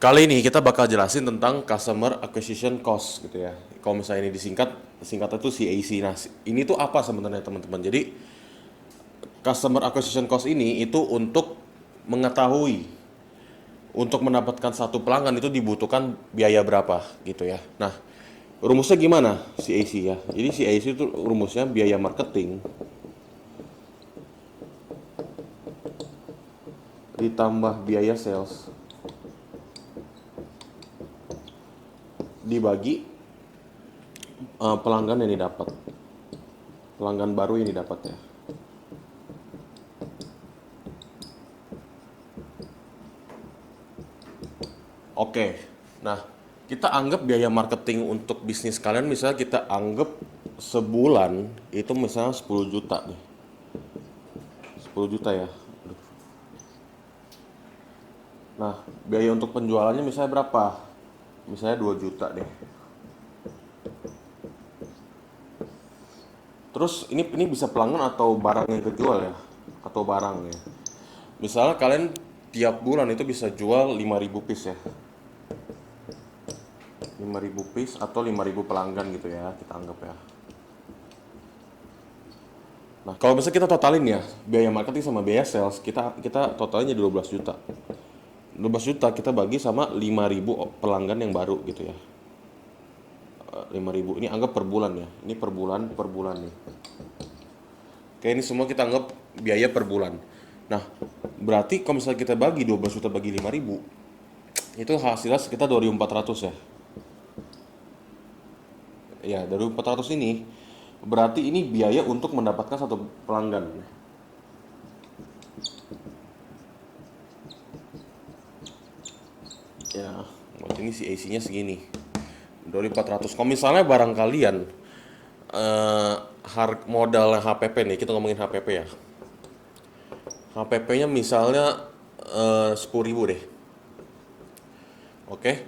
Kali ini kita bakal jelasin tentang Customer Acquisition Cost gitu ya. Kalau misalnya ini singkatnya tuh CAC. Nah, ini tuh apa sebenarnya teman-teman? Jadi Customer Acquisition Cost ini itu untuk mengetahui untuk mendapatkan satu pelanggan itu dibutuhkan biaya berapa gitu ya. Nah, rumusnya gimana CAC ya? Jadi CAC itu rumusnya biaya marketing ditambah biaya sales dibagi pelanggan yang didapat. Pelanggan baru yang didapat ya. Oke, nah kita anggap biaya marketing untuk bisnis kalian misalnya kita anggap sebulan itu misalnya 10 juta nih. 10 juta ya. Nah, biaya untuk penjualannya misalnya berapa? Misalnya 2 juta deh. Terus ini bisa pelanggan atau barang yang kejual ya? Atau barang ya. Misalnya kalian tiap bulan itu bisa jual 5.000 piece ya. 5.000 piece atau 5.000 pelanggan gitu ya, kita anggap ya. Nah, kalau misalnya kita totalin ya, biaya marketing sama biaya sales, kita totalnya 12 juta. 12 juta kita bagi sama 5.000 pelanggan yang baru gitu ya. 5.000 ini anggap per bulan ya. Ini per bulan nih. Oke, ini semua kita anggap biaya per bulan. Nah, berarti kalau misalnya kita bagi 12 juta bagi 5.000, itu hasilnya sekitar 2.400 ya. Ya, 2.400 ini berarti ini biaya untuk mendapatkan satu pelanggan. Ya, berarti ini si AC-nya segini. 2.400. Kalau misalnya barang kalian modal HPP nih, kita ngomongin HPP ya. HPP-nya misalnya 10.000 deh. Oke.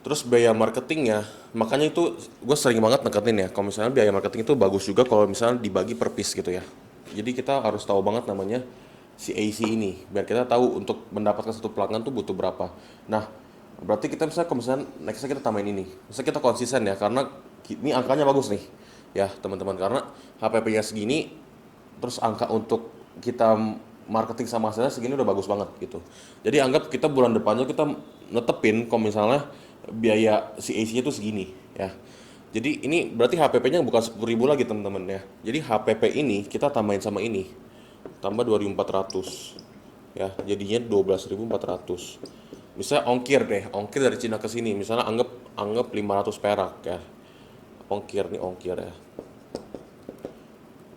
Terus biaya marketingnya, makanya itu gue sering banget neketin ya. Kalau misalnya biaya marketing itu bagus juga kalau misalnya dibagi per piece gitu ya. Jadi kita harus tahu banget namanya si AC ini, biar kita tahu untuk mendapatkan satu pelanggan tuh butuh berapa. Nah, berarti kita misalnya kalau misalnya nextnya kita tambahin ini. Misalnya kita konsisten ya, karena ini angkanya bagus nih. Ya teman-teman, karena HPP-nya segini, terus angka untuk kita marketing sama hasilnya segini udah bagus banget gitu. Jadi anggap kita bulan depannya kita netepin kalau misalnya biaya si AC-nya tuh segini ya. Jadi ini berarti HPP-nya bukan 10.000 lagi teman-teman ya. Jadi HPP ini kita tambahin sama ini. Tambah 2.400 ya. Jadinya 12.400. Misalnya ongkir deh, ongkir dari Cina ke sini. Misalnya anggap anggap 500 perak ya. Ongkir nih ongkir ya.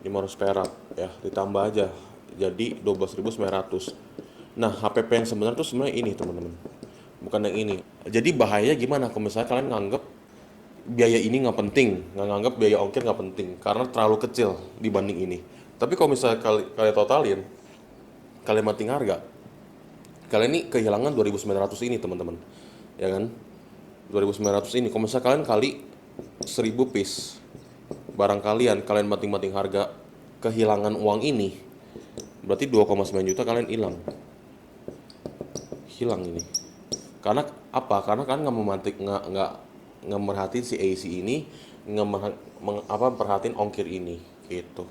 500 perak ya, ditambah aja jadi 12.900. Nah, HPP yang sebenarnya tuh sebenarnya ini teman-teman, bukan yang ini. Jadi bahaya gimana kalau misalnya kalian nganggap biaya ini nggak penting, nggak nganggap biaya ongkir nggak penting karena terlalu kecil dibanding ini. Tapi kalau misalnya kalian totalin, kalian mating harga, kalian ini kehilangan 2.900 ini teman-teman, ya kan? 2.900 ini kalau misalnya kalian kali 1.000 piece barang kalian mating-mating harga, kehilangan uang ini berarti 2,9 juta kalian hilang ini. Karena apa? Karena kan nggak mematik nggak merhatiin si AC ini, nggak perhatiin ongkir ini gitu.